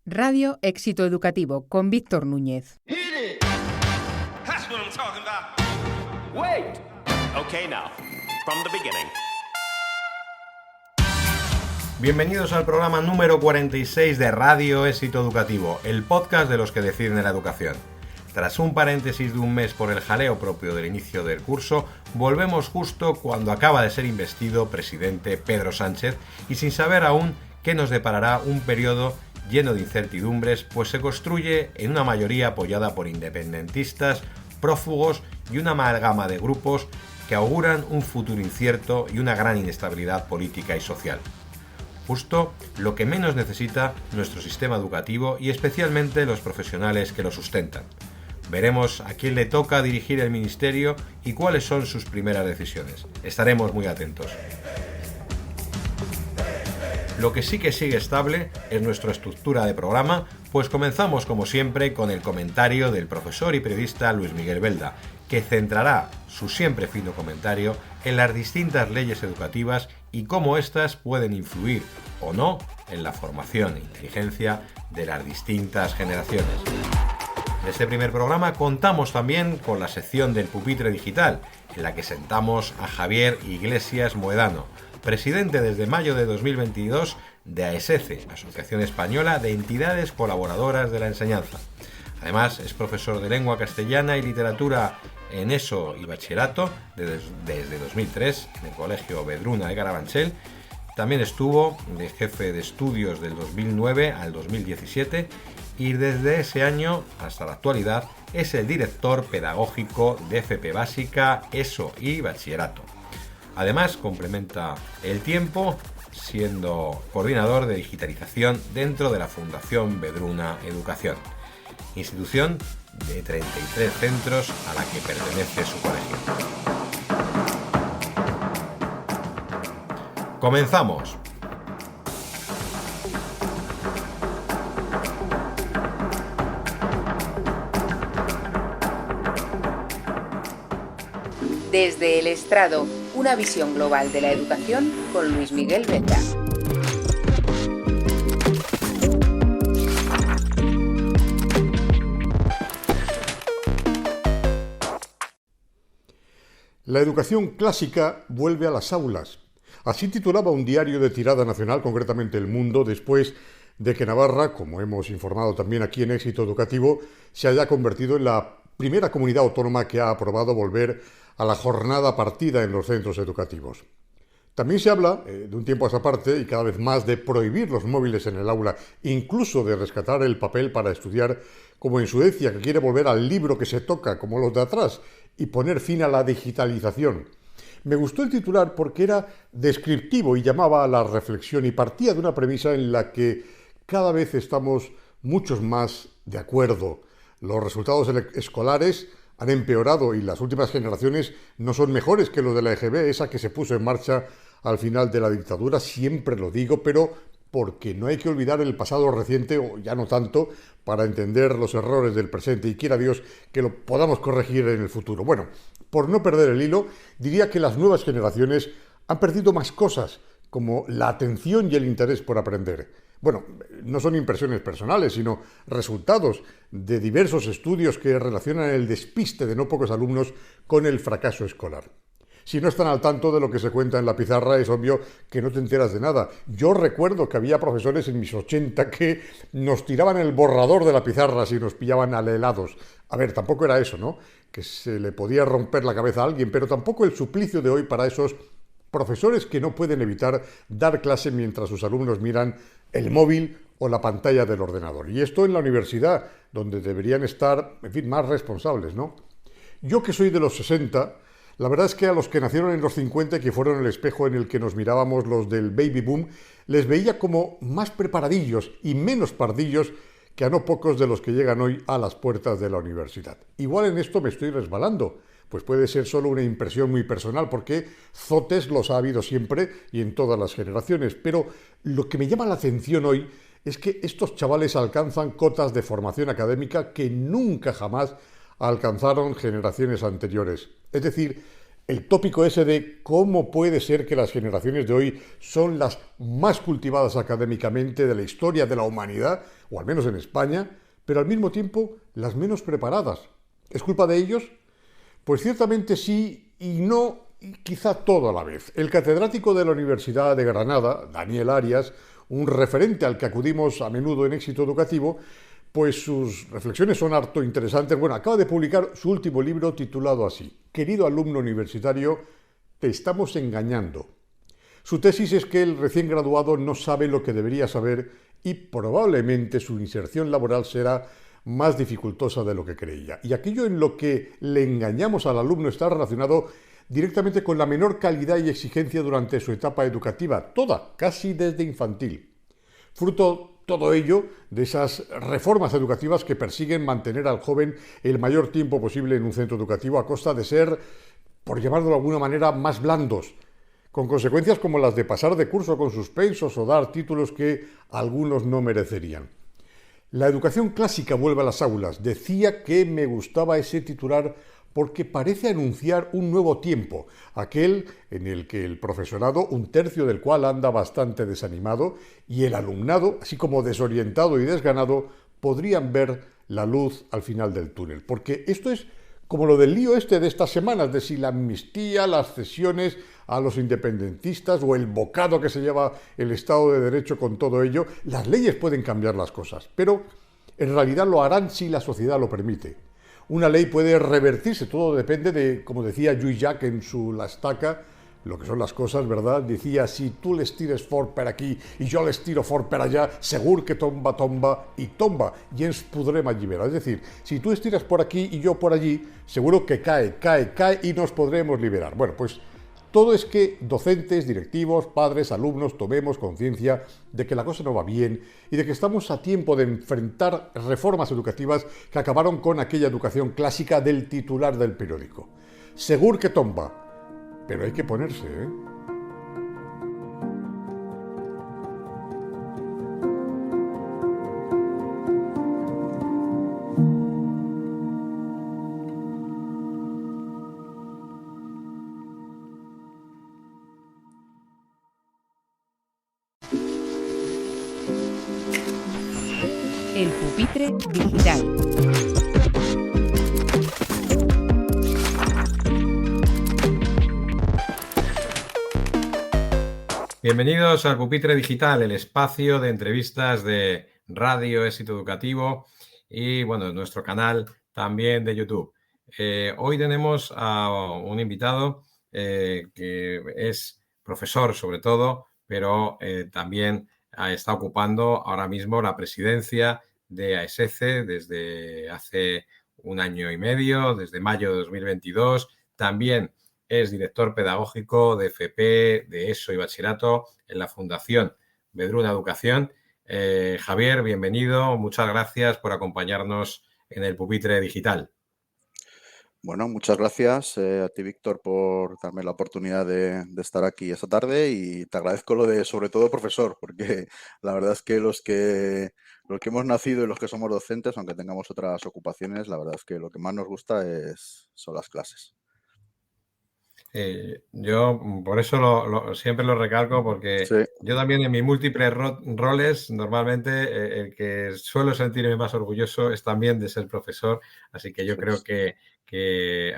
Radio Éxito Educativo con Víctor Núñez. Wait. Okay, now, from the beginning. Bienvenidos al programa número 46 de Radio Éxito Educativo, el podcast de los que deciden la educación. Tras un paréntesis de un mes por el jaleo propio del inicio del curso, volvemos justo cuando acaba de ser investido presidente Pedro Sánchez y sin saber aún qué nos deparará un periodo lleno de incertidumbres, pues se construye en una mayoría apoyada por independentistas, prófugos y una amalgama de grupos que auguran un futuro incierto y una gran inestabilidad política y social. Justo lo que menos necesita nuestro sistema educativo y especialmente los profesionales que lo sustentan. Veremos a quién le toca dirigir el ministerio y cuáles son sus primeras decisiones. Estaremos muy atentos. Lo que sí que sigue estable es nuestra estructura de programa, pues comenzamos como siempre con el comentario del profesor y periodista Luis Miguel Belda, que centrará su siempre fino comentario en las distintas leyes educativas y cómo éstas pueden influir o no en la formación e inteligencia de las distintas generaciones. En este primer programa contamos también con la sección del Pupitre Digital, en la que sentamos a Javier Iglesias Moedano, presidente desde mayo de 2022 de AESECE, Asociación Española de Entidades Colaboradoras de la Enseñanza. Además, es profesor de Lengua Castellana y Literatura en ESO y Bachillerato desde 2003 en el Colegio Vedruna de Carabanchel. También estuvo de jefe de estudios del 2009 al 2017 y desde ese año hasta la actualidad es el director pedagógico de FP Básica, ESO y Bachillerato. Además, complementa el tiempo siendo coordinador de digitalización dentro de la Fundación Vedruna Educación, institución de 33 centros a la que pertenece su colegio. ¡Comenzamos! Desde el estrado, una visión global de la educación con Luis Miguel Belda. La educación clásica vuelve a las aulas. Así titulaba un diario de tirada nacional, concretamente El Mundo, después de que Navarra, como hemos informado también aquí en Éxito Educativo, se haya convertido en la primera comunidad autónoma que ha aprobado volver a la jornada partida en los centros educativos. También se habla, de un tiempo a esta parte, y cada vez más, de prohibir los móviles en el aula, incluso de rescatar el papel para estudiar, como en Suecia, que quiere volver al libro que se toca, como los de atrás, y poner fin a la digitalización. Me gustó el titular porque era descriptivo y llamaba a la reflexión y partía de una premisa en la que cada vez estamos muchos más de acuerdo. Los resultados escolares han empeorado y las últimas generaciones no son mejores que los de la EGB, esa que se puso en marcha al final de la dictadura, siempre lo digo, pero porque no hay que olvidar el pasado reciente, o ya no tanto, para entender los errores del presente y quiera Dios que lo podamos corregir en el futuro. Bueno, por no perder el hilo, diría que las nuevas generaciones han perdido más cosas, como la atención y el interés por aprender. Bueno, no son impresiones personales, sino resultados de diversos estudios que relacionan el despiste de no pocos alumnos con el fracaso escolar. Si no están al tanto de lo que se cuenta en la pizarra, es obvio que no te enteras de nada. Yo recuerdo que había profesores en mis 80 que nos tiraban el borrador de la pizarra si nos pillaban alelados. A ver, tampoco era eso, ¿no? Que se le podía romper la cabeza a alguien, pero tampoco el suplicio de hoy para esos profesores que no pueden evitar dar clase mientras sus alumnos miran el móvil o la pantalla del ordenador. Y esto en la universidad, donde deberían estar, en fin, más responsables, ¿no? Yo que soy de los 60... la verdad es que a los que nacieron en los 50 y que fueron el espejo en el que nos mirábamos los del baby boom, les veía como más preparadillos y menos pardillos que a no pocos de los que llegan hoy a las puertas de la universidad. Igual en esto me estoy resbalando, pues puede ser solo una impresión muy personal, porque zotes los ha habido siempre y en todas las generaciones, pero lo que me llama la atención hoy es que estos chavales alcanzan cotas de formación académica que nunca jamás alcanzaron generaciones anteriores. Es decir, El tópico ese de cómo puede ser que las generaciones de hoy son las más cultivadas académicamente de la historia de la humanidad, o al menos en España, pero al mismo tiempo las menos preparadas. ¿Es culpa de ellos? Pues ciertamente sí y no, y quizá todo a la vez. El catedrático de la Universidad de Granada, Daniel Arias, un referente al que acudimos a menudo en Éxito Educativo, pues sus reflexiones son harto interesantes. Bueno, acaba de publicar su último libro titulado así: Querido alumno universitario, te estamos engañando. Su tesis es que el recién graduado no sabe lo que debería saber y probablemente su inserción laboral será más dificultosa de lo que creía. Y aquello en lo que le engañamos al alumno está relacionado directamente con la menor calidad y exigencia durante su etapa educativa, toda, casi desde infantil. Fruto todo ello de esas reformas educativas que persiguen mantener al joven el mayor tiempo posible en un centro educativo a costa de ser, por llamarlo de alguna manera, más blandos, con consecuencias como las de pasar de curso con suspensos o dar títulos que algunos no merecerían. La educación clásica vuelve a las aulas. Decía que me gustaba ese titular porque parece anunciar un nuevo tiempo, aquel en el que el profesorado, un tercio del cual anda bastante desanimado, y el alumnado, así como desorientado y desganado, podrían ver la luz al final del túnel. Porque esto es como lo del lío este de estas semanas, de si la amnistía, las cesiones a los independentistas o el bocado que se lleva el Estado de Derecho con todo ello. Las leyes pueden cambiar las cosas, pero en realidad lo harán si la sociedad lo permite. Una ley puede revertirse, todo depende de, como decía Lluís Llach en su La Estaca, lo que son las cosas, ¿verdad? Decía, si tú les tires fort per aquí y yo les tiro fort per allá, segur que tomba, tomba y tomba, y ens podrem alliberar. Es decir, si tú estiras por aquí y yo por allí, seguro que cae, cae, cae y nos podremos liberar. Bueno, pues todo es que docentes, directivos, padres, alumnos tomemos conciencia de que la cosa no va bien y de que estamos a tiempo de enfrentar reformas educativas que acabaron con aquella educación clásica del titular del periódico. Segur que tomba, pero hay que ponerse, ¿eh? El pupitre digital. Bienvenidos al Pupitre Digital, el espacio de entrevistas de Radio Éxito Educativo y, bueno, nuestro canal también de YouTube. Hoy tenemos a un invitado que es profesor sobre todo, pero también está ocupando ahora mismo la presidencia de AESECE desde hace un año y medio, desde mayo de 2022. También es director pedagógico de FP, de ESO y Bachillerato en la Fundación Vedruna Educación. Javier, bienvenido. Muchas gracias por acompañarnos en el Pupitre Digital. Bueno, muchas gracias a ti, Víctor, por darme la oportunidad de estar aquí esta tarde y te agradezco lo de, sobre todo, profesor, porque la verdad es que los que hemos nacido y los que somos docentes, aunque tengamos otras ocupaciones, la verdad es que lo que más nos gusta son las clases. Yo por eso siempre lo recalco, porque sí, yo también en mis múltiples roles normalmente el que suelo sentirme más orgulloso es también de ser profesor, así que yo creo que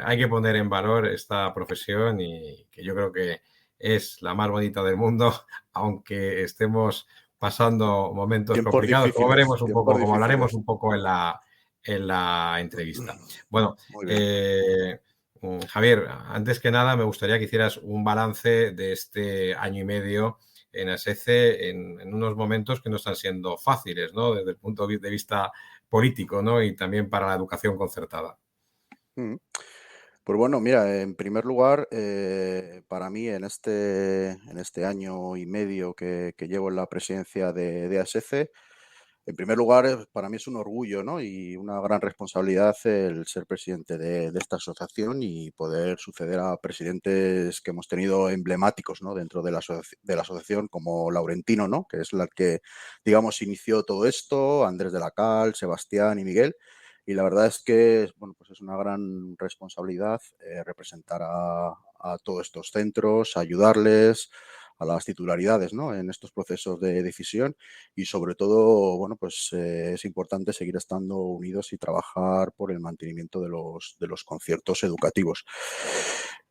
hay que poner en valor esta profesión y que yo creo que es la más bonita del mundo, aunque estemos pasando momentos complicados, como veremos un poco, como hablaremos un poco en la entrevista. Bueno, Javier, antes que nada me gustaría que hicieras un balance de este año y medio en AESECE en unos momentos que no están siendo fáciles, ¿no? Desde el punto de vista político, ¿no? Y también para la educación concertada. Pues bueno, mira, en primer lugar, para mí en este año y medio que llevo en la presidencia de AESECE, en primer lugar, para mí es un orgullo, ¿no? Y una gran responsabilidad el ser presidente de esta asociación y poder suceder a presidentes que hemos tenido emblemáticos, ¿no? Dentro de la asociación, como Laurentino, ¿no? Que es la que, digamos, inició todo esto, Andrés de la Cal, Sebastián y Miguel. y la verdad es que, bueno, pues es una gran responsabilidad representar a todos estos centros, ayudarles a las titularidades, ¿no? En estos procesos de decisión y sobre todo, bueno, pues es importante seguir estando unidos y trabajar por el mantenimiento de los conciertos educativos.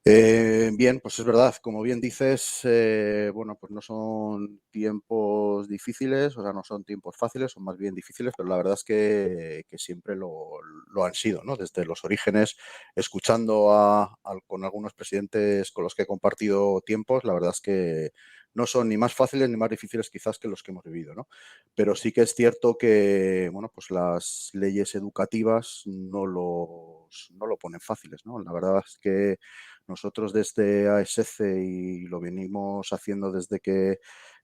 Bien, pues es verdad, como bien dices, bueno, pues no son tiempos difíciles, o sea, no son tiempos fáciles, son más bien difíciles, pero la verdad es que siempre lo han sido, ¿no? Desde los orígenes, escuchando con algunos presidentes con los que he compartido tiempos, la verdad es que no son ni más fáciles ni más difíciles quizás que los que hemos vivido, ¿no? Pero sí que es cierto que, bueno, pues las leyes educativas no lo ponen fáciles, ¿no? La verdad es que nosotros desde ASC y lo venimos haciendo desde que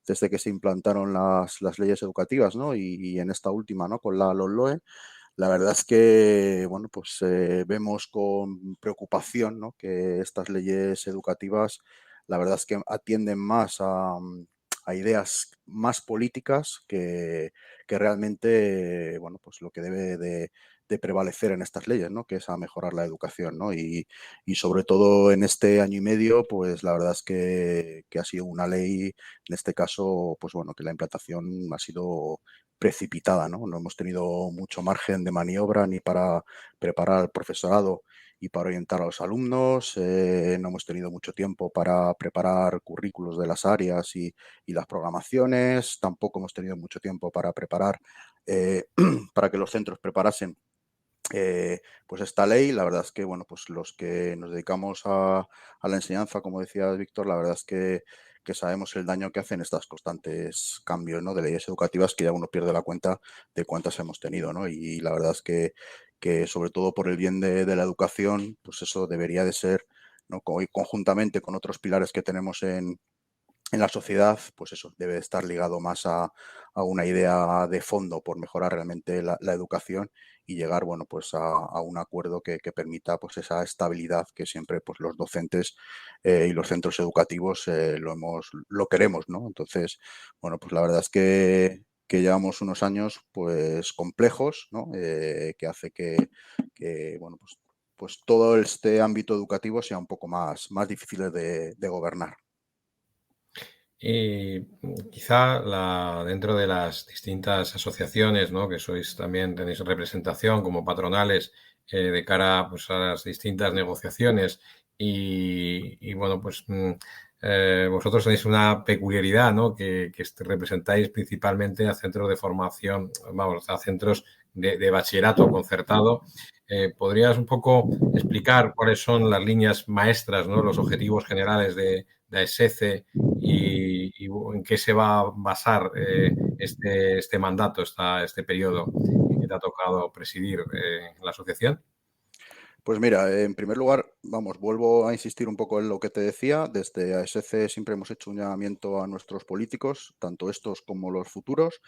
se implantaron las leyes educativas, ¿no? Y en esta última, ¿no? Con la LOMLOE, la verdad es que, bueno, pues vemos con preocupación, ¿no? Que estas leyes educativas, la verdad es que atienden más a ideas más políticas que realmente, bueno, pues lo que debe de prevalecer en estas leyes, ¿no? Que es a mejorar la educación, ¿no? Y sobre todo en este año y medio, pues la verdad es que ha sido una ley, en este caso, pues bueno, que la implantación ha sido precipitada, ¿no? No hemos tenido mucho margen de maniobra ni para preparar al profesorado y para orientar a los alumnos, no hemos tenido mucho tiempo para preparar currículos de las áreas y las programaciones, tampoco hemos tenido mucho tiempo para preparar, para que los centros preparasen pues esta ley. La verdad es que, bueno, pues los que nos dedicamos a la enseñanza, como decía Víctor, la verdad es que sabemos el daño que hacen estas constantes cambios, ¿no? De leyes educativas que ya uno pierde la cuenta de cuántas hemos tenido, ¿no? Y la verdad es que sobre todo por el bien de la educación, pues eso debería de ser, ¿no? Conjuntamente con otros pilares que tenemos en la sociedad, pues eso, debe estar ligado más a una idea de fondo por mejorar realmente la educación y llegar, bueno, pues a un acuerdo que permita pues esa estabilidad que siempre pues los docentes y los centros educativos lo queremos, ¿no? Entonces, bueno, pues la verdad es que llevamos unos años pues complejos, ¿no? Que hace bueno, pues todo este ámbito educativo sea un poco más difícil de gobernar. Y quizá dentro de las distintas asociaciones, ¿no? Que sois también, tenéis representación como patronales de cara pues, a las distintas negociaciones y bueno, pues vosotros tenéis una peculiaridad, ¿no? Que representáis principalmente a centros de formación, vamos, a centros de bachillerato concertado. ¿Podrías un poco explicar cuáles son las líneas maestras, ¿no? Los objetivos generales de AESECE y en qué se va a basar este mandato, este periodo que te ha tocado presidir la asociación? Pues mira, en primer lugar, vamos, vuelvo a insistir un poco en lo que te decía. Desde ASC siempre hemos hecho un llamamiento a nuestros políticos, tanto estos como los futuros,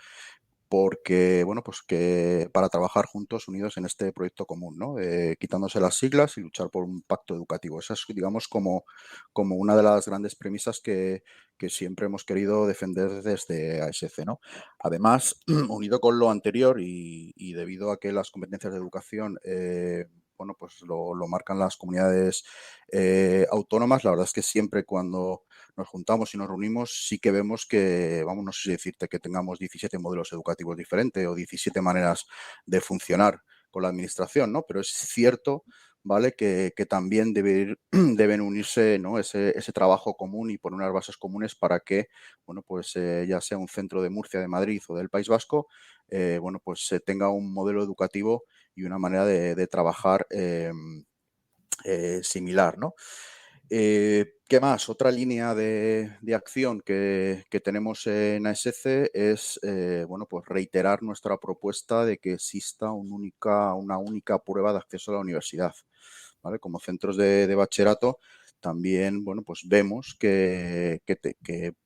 porque, bueno, pues que para trabajar juntos, unidos en este proyecto común, ¿no? Quitándose las siglas y luchar por un pacto educativo. Esa es, digamos, como una de las grandes premisas que siempre hemos querido defender desde ASC, ¿no? Además, unido con lo anterior y debido a que las competencias de educación bueno, pues lo marcan las comunidades autónomas. La verdad es que siempre cuando nos juntamos y nos reunimos, sí que vemos que, vamos, no sé si decirte que tengamos 17 modelos educativos diferentes o 17 maneras de funcionar con la administración, ¿no? Pero es cierto, ¿vale? Que también deben unirse, ¿no? Ese trabajo común y poner unas bases comunes para que, bueno, pues ya sea un centro de Murcia, de Madrid o del País Vasco, bueno, pues se tenga un modelo educativo y una manera de trabajar similar, ¿no? ¿Qué más? Otra línea de acción que tenemos en ASC es, bueno, pues reiterar nuestra propuesta de que exista una única prueba de acceso a la universidad, ¿vale? Como centros de bachillerato también, bueno, pues vemos que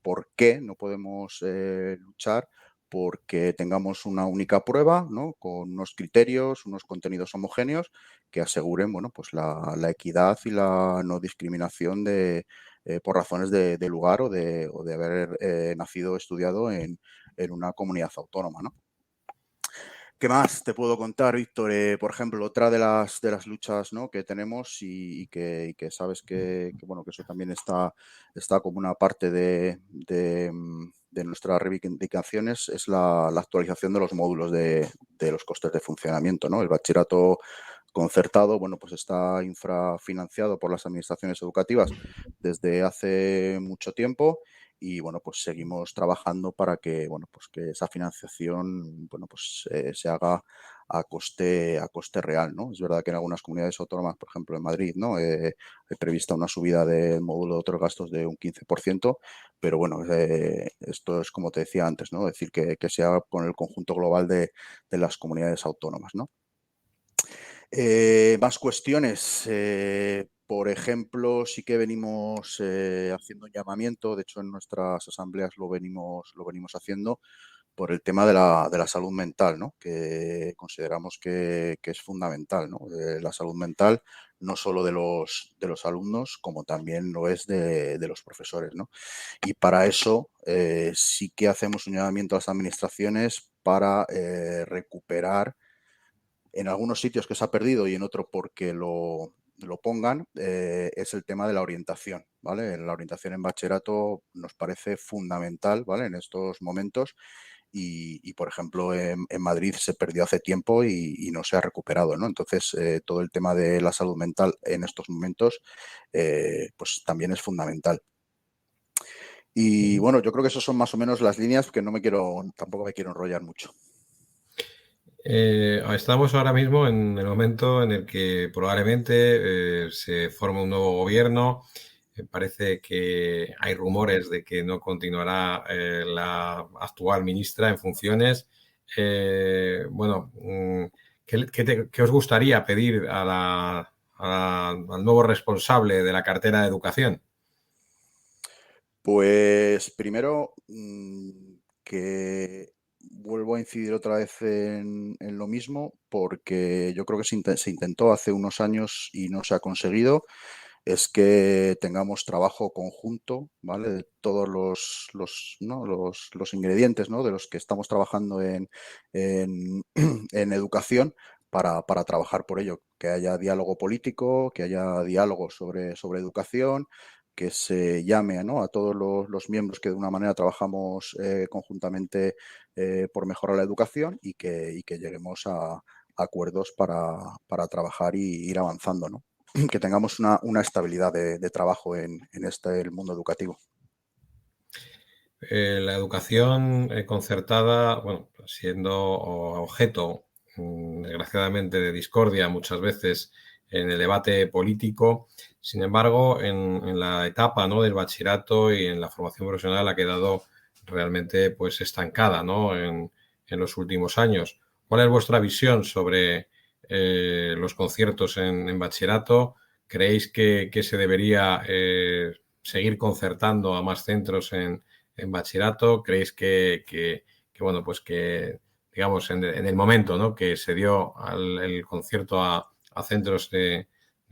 por qué no podemos luchar porque tengamos una única prueba, ¿no? Con unos criterios, unos contenidos homogéneos que aseguren, bueno, pues la equidad y la no discriminación por razones de lugar o de haber nacido o estudiado en una comunidad autónoma, ¿no? ¿Qué más te puedo contar, Víctor? Por ejemplo, otra de las luchas, ¿no?, que tenemos y que sabes bueno, que eso también está como una parte de nuestras reivindicaciones, es la actualización de los módulos de los costes de funcionamiento, ¿no? El bachillerato concertado, bueno, pues está infrafinanciado por las administraciones educativas desde hace mucho tiempo y, bueno, pues seguimos trabajando para que, bueno, pues que esa financiación, bueno, pues se haga a coste real, ¿no? Es verdad que en algunas comunidades autónomas, por ejemplo en Madrid, ¿no?, hay prevista una subida del módulo de otros gastos de un 15%, pero bueno, esto es como te decía antes, ¿no? Es decir, que se haga con el conjunto global de las comunidades autónomas, ¿no? Más cuestiones. Por ejemplo, sí que venimos haciendo un llamamiento, de hecho en nuestras asambleas lo venimos haciendo por el tema de la salud mental, ¿no?, que consideramos que es fundamental, ¿no? La salud mental no solo de los alumnos, como también lo es de los profesores, ¿no? Y para eso sí que hacemos un llamamiento a las administraciones para recuperar en algunos sitios que se ha perdido y en otro porque lo pongan, es el tema de la orientación, ¿vale? La orientación en bachillerato nos parece fundamental, ¿vale?, en estos momentos por ejemplo, en Madrid se perdió hace tiempo y no se ha recuperado, ¿no? Entonces, todo el tema de la salud mental en estos momentos, pues también es fundamental. Y bueno, yo creo que esas son más o menos las líneas, porque tampoco me quiero enrollar mucho. Estamos ahora mismo en el momento en el que probablemente se forma un nuevo gobierno. Parece que hay rumores de que no continuará la actual ministra en funciones. Bueno, ¿qué os gustaría pedir al nuevo responsable de la cartera de Educación? Pues primero, que vuelvo a incidir otra vez en lo mismo, porque yo creo que se intentó hace unos años y no se ha conseguido, es que tengamos trabajo conjunto, ¿vale?, de todos ¿no?, los ingredientes, ¿no?, de los que estamos trabajando en, en educación para trabajar por ello, que haya diálogo político, que haya diálogo sobre educación, que se llame, ¿no?, a todos los miembros que de una manera trabajamos conjuntamente por mejorar la educación y que lleguemos a acuerdos para trabajar y ir avanzando, ¿no? Que tengamos una estabilidad de trabajo en el mundo educativo. La educación concertada, bueno, siendo objeto, desgraciadamente, de discordia muchas veces en el debate político. Sin embargo, en la etapa, ¿no?, del bachillerato y en la formación profesional ha quedado realmente pues estancada, ¿no?, en los últimos años. ¿Cuál es vuestra visión sobre los conciertos en bachillerato? ¿Creéis que se debería seguir concertando a más centros en bachillerato? ¿Creéis bueno, pues que, digamos, en el momento, ¿no?, que se dio el concierto a centros de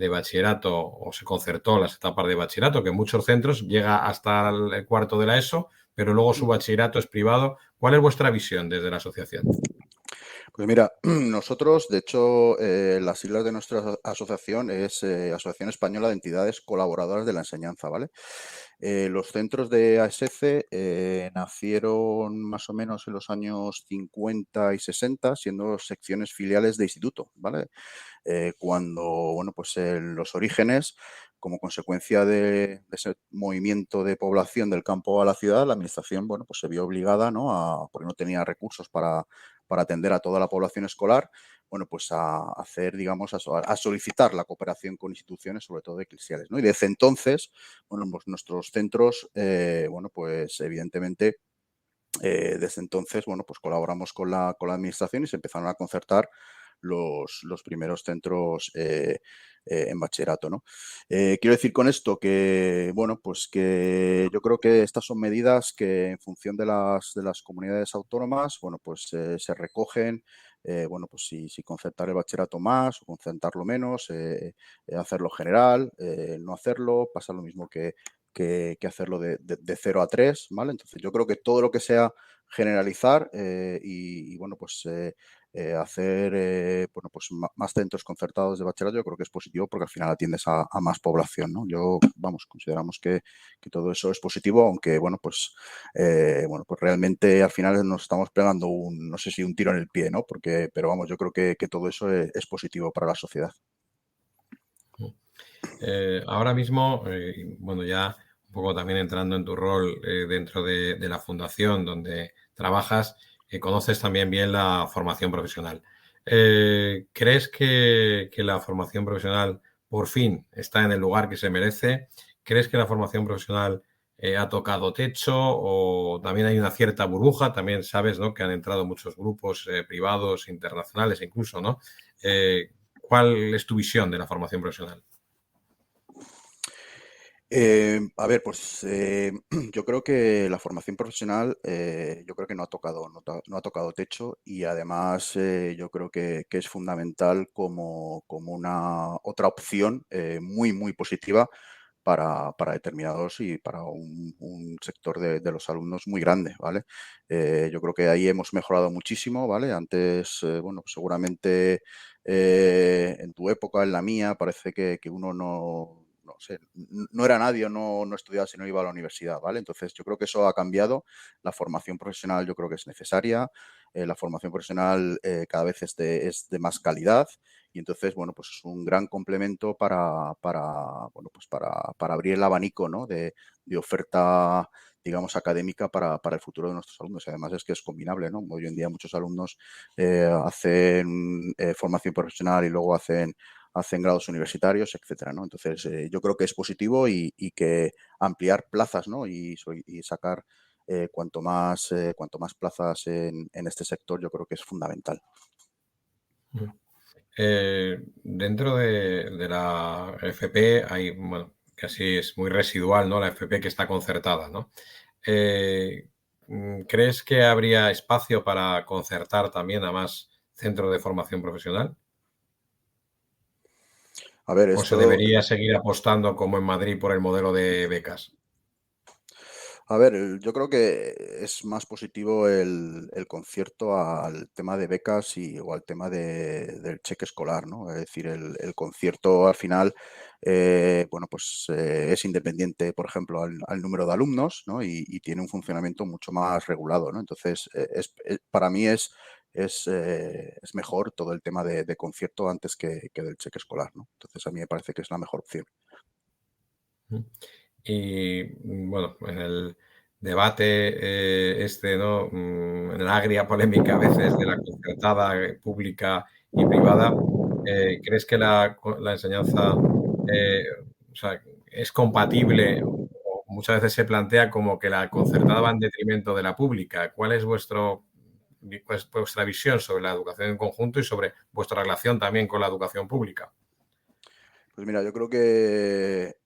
bachillerato o se concertó las etapas de bachillerato, que en muchos centros llega hasta el cuarto de la ESO, pero luego su bachillerato es privado? ¿Cuál es vuestra visión desde la asociación? Pues mira, nosotros, de hecho, las siglas de nuestra asociación es Asociación Española de Entidades Colaboradoras de la Enseñanza, ¿vale? Los centros de ASF nacieron más o menos en los años 50 y 60, siendo secciones filiales de instituto, ¿vale? Cuando, bueno, pues en los orígenes, como consecuencia de ese movimiento de población del campo a la ciudad, la administración, bueno, pues se vio obligada, ¿no?, porque no tenía recursos para atender a toda la población escolar, bueno, pues a hacer, digamos, a solicitar la cooperación con instituciones, sobre todo eclesiales, ¿no? Y desde entonces, bueno, pues nuestros centros, bueno, pues evidentemente, desde entonces, bueno, pues colaboramos con la administración y se empezaron a concertar los primeros centros en bachillerato, ¿no? Quiero decir con esto que, bueno, pues que yo creo que estas son medidas que en función de las comunidades autónomas, bueno, pues se recogen, bueno, pues si concertar el bachillerato más o concertarlo menos, hacerlo general, no hacerlo, pasa lo mismo que hacerlo de 0 a 3, ¿vale? Entonces yo creo que todo lo que sea generalizar bueno, pues hacer bueno, pues más centros concertados de bachillerato, yo creo que es positivo porque al final atiendes a más población, ¿no? Vamos, consideramos que todo eso es positivo, aunque, bueno, pues realmente al final nos estamos pegando no sé si un tiro en el pie, ¿no? Pero vamos, yo creo que todo eso es positivo para la sociedad. Ahora mismo, bueno, ya un poco también entrando en tu rol dentro de la fundación donde trabajas, conoces también bien la formación profesional. ¿Crees que la formación profesional por fin está en el lugar que se merece? ¿Crees que la formación profesional ha tocado techo o también hay una cierta burbuja? También sabes, ¿no?, que han entrado muchos grupos privados, internacionales incluso, ¿no? ¿Cuál es tu visión de la formación profesional? A ver, pues yo creo que la formación profesional, yo creo que no ha tocado techo y además yo creo que es fundamental como una otra opción muy, muy positiva para determinados y para un sector de los alumnos muy grande, ¿vale? Yo creo que ahí hemos mejorado muchísimo, ¿vale? Antes, bueno, pues seguramente en tu época, en la mía, parece que uno no sé, no era nadie o no estudiaba si no iba a la universidad, ¿vale? Entonces yo creo que eso ha cambiado. La formación profesional yo creo que es necesaria. La formación profesional cada vez es de más calidad y entonces, bueno, pues es un gran complemento bueno, pues para abrir el abanico, ¿no?, de oferta, digamos, académica para el futuro de nuestros alumnos. Y además es que es combinable, ¿no? Hoy en día muchos alumnos hacen formación profesional y luego hacen grados universitarios, etcétera, ¿no? Entonces, yo creo que es positivo y que ampliar plazas, ¿no? Y sacar cuanto más plazas en este sector, yo creo que es fundamental. Dentro de la FP hay, bueno, casi es muy residual, ¿no? La FP que está concertada, ¿no? Eh, ¿Crees que habría espacio para concertar también a más centros de formación profesional? A ver, ¿O se esto, debería seguir apostando como en Madrid por el modelo de becas? A ver, yo creo que es más positivo el concierto al tema de becas o al tema del cheque escolar, ¿no? Es decir, el concierto al final, bueno, pues es independiente, por ejemplo, al número de alumnos, ¿no? Y tiene un funcionamiento mucho más regulado, ¿no? Entonces, para mí es mejor todo el tema de concierto antes que del cheque escolar, ¿no? Entonces, a mí me parece que es la mejor opción. Y bueno, en el debate ¿no? En la agria polémica a veces de la concertada pública y privada, ¿crees que la enseñanza eh, o sea, es compatible o muchas veces se plantea como que la concertada va en detrimento de la pública? ¿Cuál es vuestra visión sobre la educación en conjunto y sobre vuestra relación también con la educación pública? Pues mira, yo creo que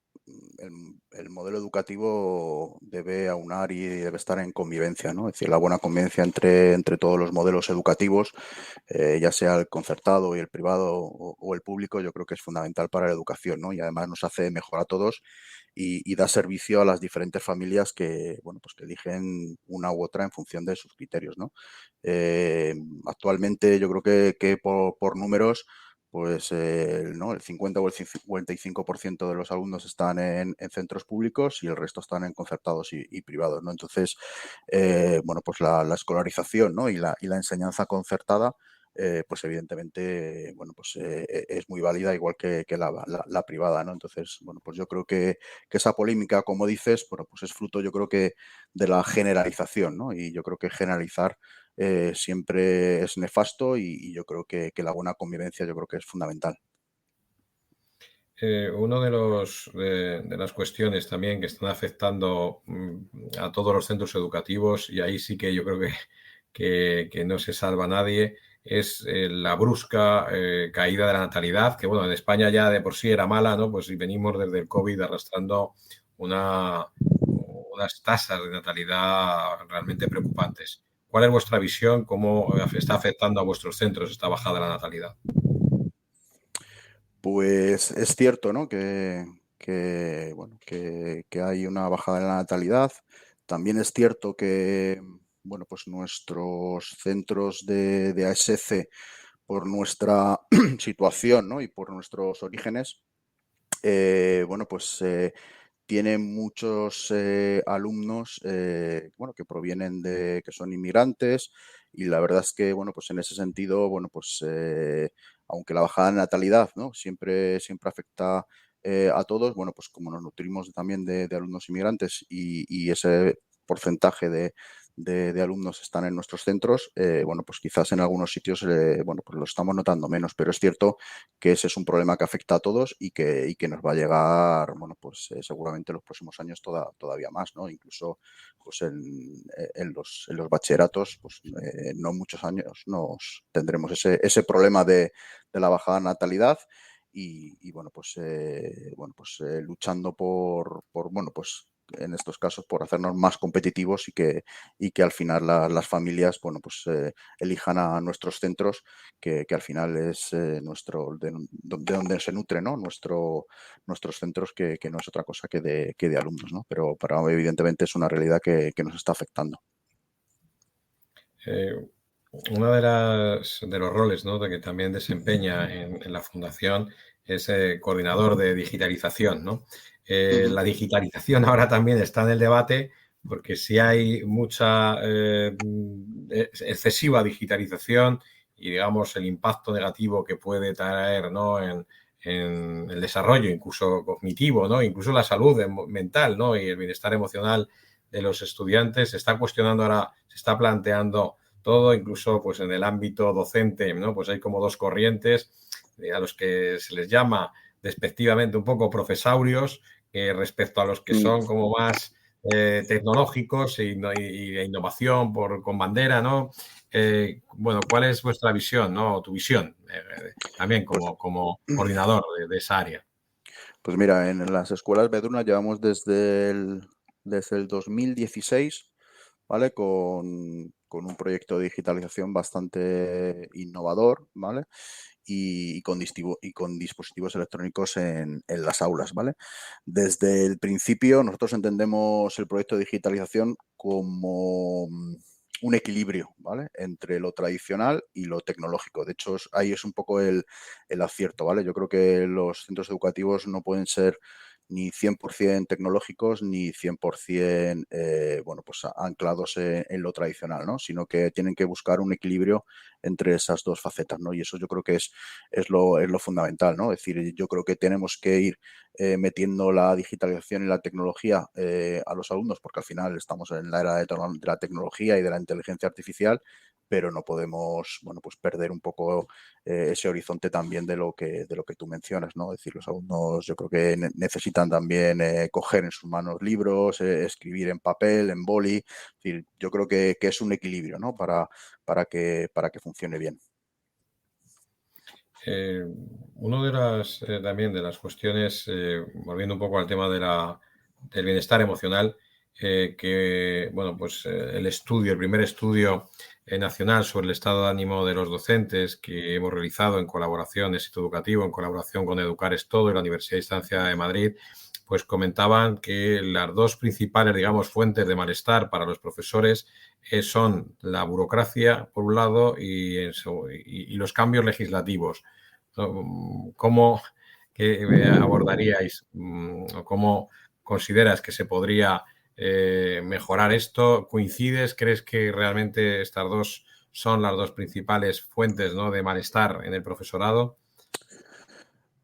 el modelo educativo debe aunar y debe estar en convivencia, ¿no? Es decir, la buena convivencia entre todos los modelos educativos, ya sea el concertado y el privado o el público, yo creo que es fundamental para la educación, ¿no? Y además nos hace mejor a todos y da servicio a las diferentes familias que, bueno, pues que eligen una u otra en función de sus criterios, ¿no? Actualmente yo creo que por números pues ¿no?, el 50 o el 55% de los alumnos están en centros públicos y el resto están en concertados y privados, ¿no? Entonces, bueno, pues la escolarización, ¿no?, y la enseñanza concertada, pues evidentemente, bueno, pues es muy válida igual que la privada, ¿no? Entonces, bueno, pues yo creo que esa polémica, como dices, bueno, pues es fruto, yo creo que de la generalización, ¿no? Y yo creo que generalizar siempre es nefasto y yo creo que la buena convivencia yo creo que es fundamental. Uno de las cuestiones también que están afectando a todos los centros educativos, y ahí sí que yo creo que no se salva nadie, es la brusca caída de la natalidad, que bueno, en España ya de por sí era mala, ¿no? Pues si venimos desde el COVID arrastrando unas tasas de natalidad realmente preocupantes. ¿Cuál es vuestra visión? ¿Cómo está afectando a vuestros centros esta bajada de la natalidad? Pues es cierto, ¿no? Bueno, que hay una bajada en la natalidad. También es cierto bueno, pues nuestros centros de ASC, por nuestra situación, ¿no? Y por nuestros orígenes, bueno, pues tienen muchos alumnos, bueno, que provienen que son inmigrantes, y la verdad es que, bueno, pues en ese sentido, bueno, pues aunque la bajada de natalidad, ¿no? Siempre afecta a todos, bueno, pues como nos nutrimos también de alumnos inmigrantes y ese porcentaje de alumnos están en nuestros centros, bueno, pues quizás en algunos sitios, bueno, pues lo estamos notando menos, pero es cierto que ese es un problema que afecta a todos y que nos va a llegar, bueno, pues seguramente en los próximos años todavía más, ¿no? Incluso pues en los bachilleratos, pues no muchos años nos tendremos ese problema de la bajada natalidad y bueno, pues luchando por, bueno, pues en estos casos por hacernos más competitivos y que al final las familias, bueno, pues elijan a nuestros centros que al final es de donde se nutre, ¿no? Nuestros centros, que no es otra cosa que de alumnos, ¿no? Pero evidentemente es una realidad que nos está afectando. Eh, Uno de los roles, ¿no?, de que también desempeña en la Fundación es coordinador de digitalización, ¿no? Ujú. La digitalización ahora también está en el debate porque si hay mucha excesiva digitalización y, digamos, el impacto negativo que puede traer, ¿no?, en el desarrollo incluso cognitivo, ¿no?, incluso la salud mental, ¿no?, y el bienestar emocional de los estudiantes, se está cuestionando ahora, se está planteando todo, incluso pues en el ámbito docente, ¿no? Pues hay como dos corrientes a los que se les llama despectivamente un poco profesaurios, respecto a los que Mm. son como más tecnológicos e innovación con bandera, ¿no? Bueno, ¿cuál es vuestra visión, ¿no? Tu visión, también Pues, como coordinador de esa área? pues mira, en las escuelas Vedruna llevamos desde el 2016, ¿vale? Con un proyecto de digitalización bastante innovador, ¿vale? Y con dispositivos electrónicos en las aulas, ¿vale? Desde el principio nosotros entendemos el proyecto de digitalización como un equilibrio, ¿vale? Entre lo tradicional y lo tecnológico. De hecho, ahí es un poco el acierto, ¿vale? Yo creo que los centros educativos no pueden ser ni 100% tecnológicos ni 100% bueno, pues anclados en lo tradicional, ¿no? Sino que tienen que buscar un equilibrio entre esas dos facetas, ¿no? Y eso yo creo que es lo fundamental, ¿no? Es decir, yo creo que tenemos que ir metiendo la digitalización y la tecnología a los alumnos, porque al final estamos en la era de la tecnología y de la inteligencia artificial, pero no podemos, bueno, pues perder un poco ese horizonte también de lo que tú mencionas, ¿no? Es decir, los alumnos yo creo que necesitan también coger en sus manos libros, escribir en papel, en boli. Es decir, yo creo que es un equilibrio, ¿no? Para que funcione bien. Eh, Uno de también de las cuestiones, volviendo un poco al tema del bienestar emocional, que, bueno, pues el primer estudio nacional sobre el estado de ánimo de los docentes que hemos realizado en colaboración, éxito educativo, en colaboración con Educar es Todo y la Universidad de Distancia de Madrid, pues comentaban que las dos principales, digamos, fuentes de malestar para los profesores son la burocracia, por un lado, y los cambios legislativos. ¿Cómo abordaríais o cómo consideras que se podría mejorar esto? ¿Coincides? ¿Crees que realmente estas dos son las dos principales fuentes, ¿no?, de malestar en el profesorado?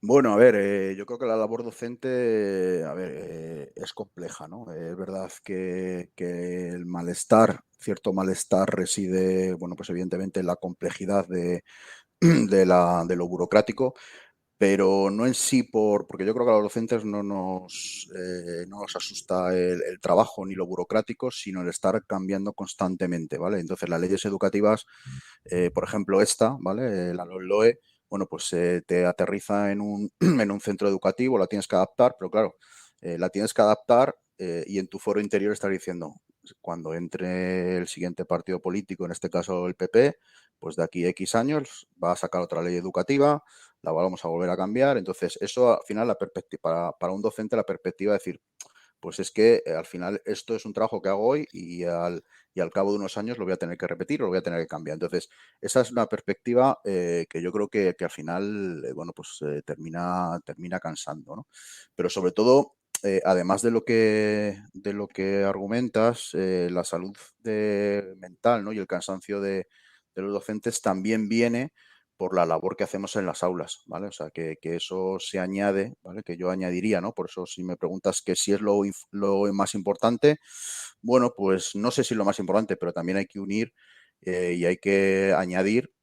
Bueno, a ver, yo creo que la labor docente, a ver, es compleja, ¿no? Es verdad que el malestar, cierto malestar reside, bueno, pues evidentemente en la complejidad de lo burocrático, pero no en sí porque yo creo que a los docentes no nos asusta el trabajo ni lo burocrático, sino el estar cambiando constantemente, ¿vale? Entonces, las leyes educativas, por ejemplo, ¿vale? La LOE, bueno, pues te aterriza en un, en un centro educativo, la tienes que adaptar, pero claro, la tienes que adaptar y en tu foro interior estás diciendo, cuando entre el siguiente partido político, en este caso el PP, pues de aquí a X años va a sacar otra ley educativa, la vamos a volver a cambiar. Entonces, eso al final, para un docente, la perspectiva de decir, pues es que al final esto es un trabajo que hago hoy y al cabo de unos años lo voy a tener que repetir o lo voy a tener que cambiar. Entonces, esa es una perspectiva que yo creo que al final, bueno, pues termina cansando, ¿no? Pero sobre todo, además de lo que argumentas, la salud mental, ¿no? Y el cansancio de los docentes también viene por la labor que hacemos en las aulas, ¿vale? O sea, que eso se añade, ¿vale? Que yo añadiría, ¿no? Por eso, si me preguntas que si es lo más importante, bueno, pues no sé si lo más importante, pero también hay que unir y hay que añadir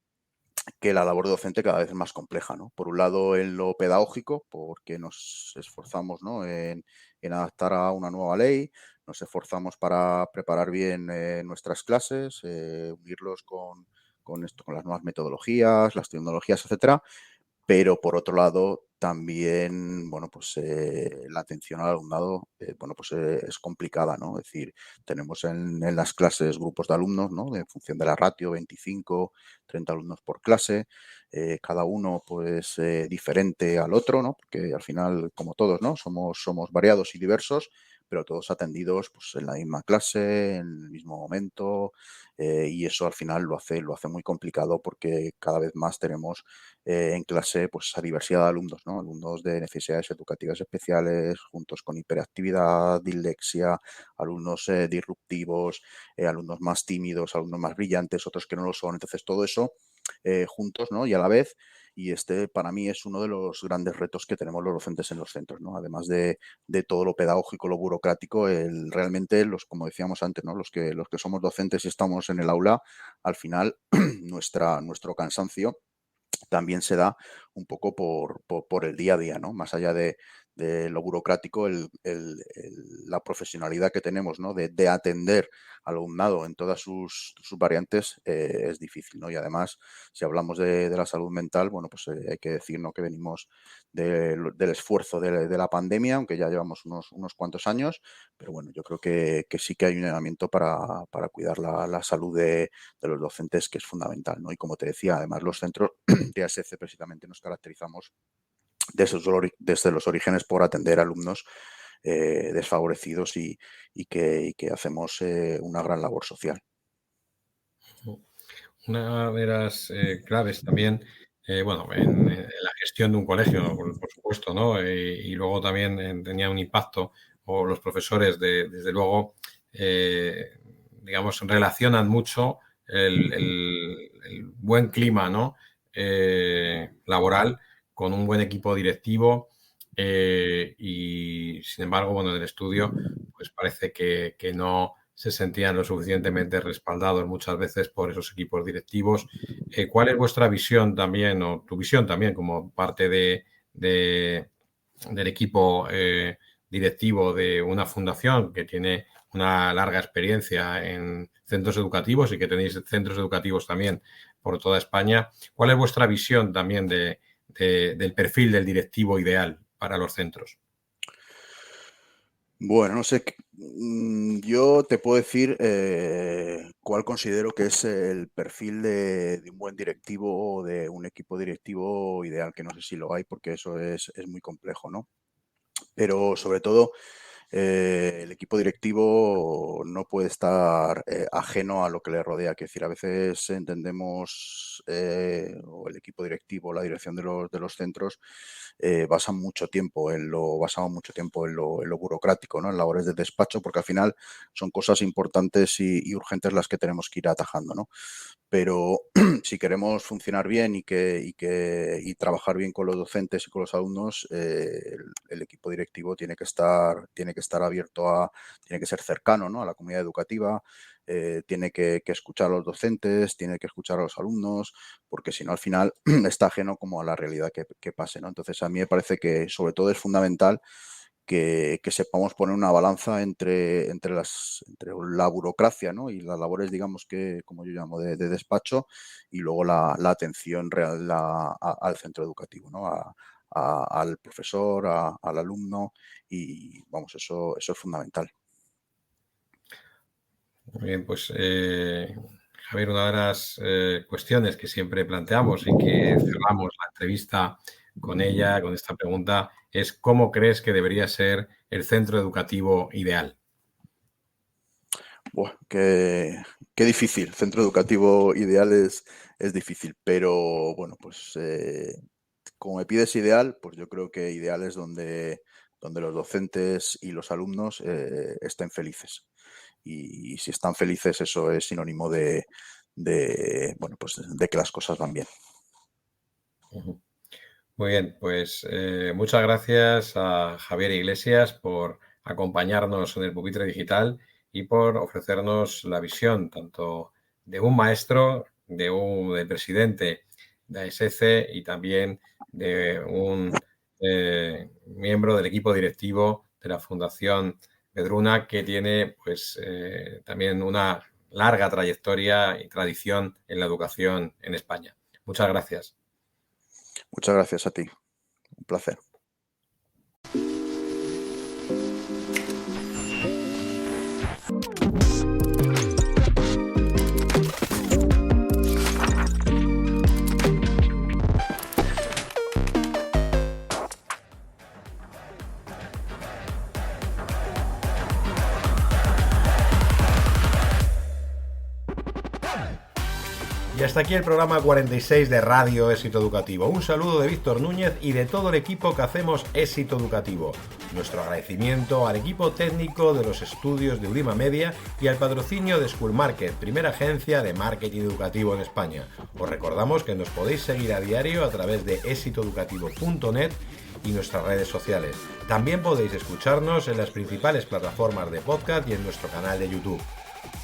que la labor docente cada vez es más compleja, ¿no? Por un lado, en lo pedagógico, porque nos esforzamos, ¿no? En adaptar a una nueva ley, nos esforzamos para preparar bien nuestras clases, unirlos con las nuevas metodologías, las tecnologías, etcétera. Pero por otro lado, también, bueno, pues la atención al alumnado, bueno, pues es complicada, ¿no? Es decir, tenemos en las clases grupos de alumnos, ¿no? En función de la ratio, 25, 30 alumnos por clase, cada uno, pues, diferente al otro, ¿no? Porque al final, como todos, ¿no? Somos variados y diversos, pero todos atendidos, pues, en la misma clase, en el mismo momento, y eso al final lo hace muy complicado porque cada vez más tenemos en clase pues esa diversidad de alumnos, ¿no? Alumnos de necesidades educativas especiales, juntos con hiperactividad, dislexia, alumnos disruptivos, alumnos más tímidos, alumnos más brillantes, otros que no lo son. Entonces, todo eso juntos, ¿no? Y a la vez, y este para mí es uno de los grandes retos que tenemos los docentes en los centros, ¿no? Además de todo lo pedagógico, lo burocrático, realmente como decíamos antes, ¿no? Los que somos docentes y estamos en el aula, al final nuestro cansancio también se da un poco por el día a día, ¿no? Más allá de lo burocrático, la profesionalidad que tenemos, ¿no? De atender al alumnado en todas sus variantes es difícil, ¿no? Y además, si hablamos de la salud mental, bueno, pues hay que decir, ¿no? Que venimos del esfuerzo de la pandemia, aunque ya llevamos unos cuantos años, pero bueno, yo creo que sí que hay un llamamiento para cuidar la salud de los docentes, que es fundamental, ¿no? Y como te decía, además los centros de ASC precisamente nos caracterizamos desde los orígenes por atender a alumnos desfavorecidos y que hacemos una gran labor social. Una de las claves también, bueno, en la gestión de un colegio, por supuesto, ¿no? Y luego también tenía un impacto, o los profesores, desde luego, digamos, relacionan mucho el buen clima, ¿no? Laboral con un buen equipo directivo y, sin embargo, bueno, en el estudio, pues parece que no se sentían lo suficientemente respaldados muchas veces por esos equipos directivos. ¿Cuál es vuestra visión también, o tu visión también como parte del equipo directivo de una fundación que tiene una larga experiencia en centros educativos y que tenéis centros educativos también por toda España? ¿Cuál es vuestra visión también del perfil del directivo ideal para los centros? Bueno, no sé, yo te puedo decir cuál considero que es el perfil de un buen directivo o de un equipo directivo ideal, que no sé si lo hay porque eso es muy complejo, ¿no? Pero sobre todo, el equipo directivo no puede estar ajeno a lo que le rodea. Que decir, a veces entendemos, o el equipo directivo, la dirección de los centros, basamos mucho tiempo en lo burocrático, ¿no? En labores de despacho, porque al final son cosas importantes y urgentes las que tenemos que ir atajando, ¿no? Pero si queremos funcionar bien y trabajar bien con los docentes y con los alumnos, el equipo directivo tiene que estar abierto tiene que ser cercano, ¿no? A la comunidad educativa, tiene que escuchar a los docentes, tiene que escuchar a los alumnos, porque si no, al final está ajeno como a la realidad que pase, ¿no? Entonces, a mí me parece que sobre todo es fundamental que sepamos poner una balanza entre la burocracia, ¿no? Y las labores, digamos, que, como yo llamo, de despacho, y luego la atención real al centro educativo, ¿no? Al profesor, al alumno, y vamos, eso es fundamental. Muy bien, pues Javier, una de las cuestiones que siempre planteamos y que cerramos la entrevista con ella, con esta pregunta, es ¿cómo crees que debería ser el centro educativo ideal? Buah, qué difícil. Centro educativo ideal es difícil, pero bueno, pues como me pides ideal, pues yo creo que ideal es donde los docentes y los alumnos estén felices. Y si están felices, eso es sinónimo bueno, pues de que las cosas van bien. Ujú. Muy bien, pues muchas gracias a Javier Iglesias por acompañarnos en el Pupitre Digital y por ofrecernos la visión tanto de un maestro, del presidente de ASC y también de un miembro del equipo directivo de la Fundación Vedruna, que tiene pues también una larga trayectoria y tradición en la educación en España. Muchas gracias. Muchas gracias a ti. Un placer. Y hasta aquí el programa 46 de Radio Éxito Educativo. Un saludo de Víctor Núñez y de todo el equipo que hacemos Éxito Educativo. Nuestro agradecimiento al equipo técnico de los estudios de Udima Media y al patrocinio de School Market, primera agencia de marketing educativo en España. Os recordamos que nos podéis seguir a diario a través de exitoeducativo.net y nuestras redes sociales. También podéis escucharnos en las principales plataformas de podcast y en nuestro canal de YouTube.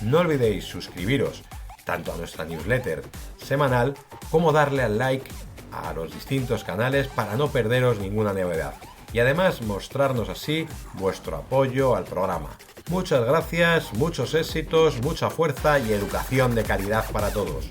No olvidéis suscribiros tanto a nuestra newsletter semanal como darle al like a los distintos canales para no perderos ninguna novedad y además mostrarnos así vuestro apoyo al programa. Muchas gracias, muchos éxitos, mucha fuerza y educación de calidad para todos.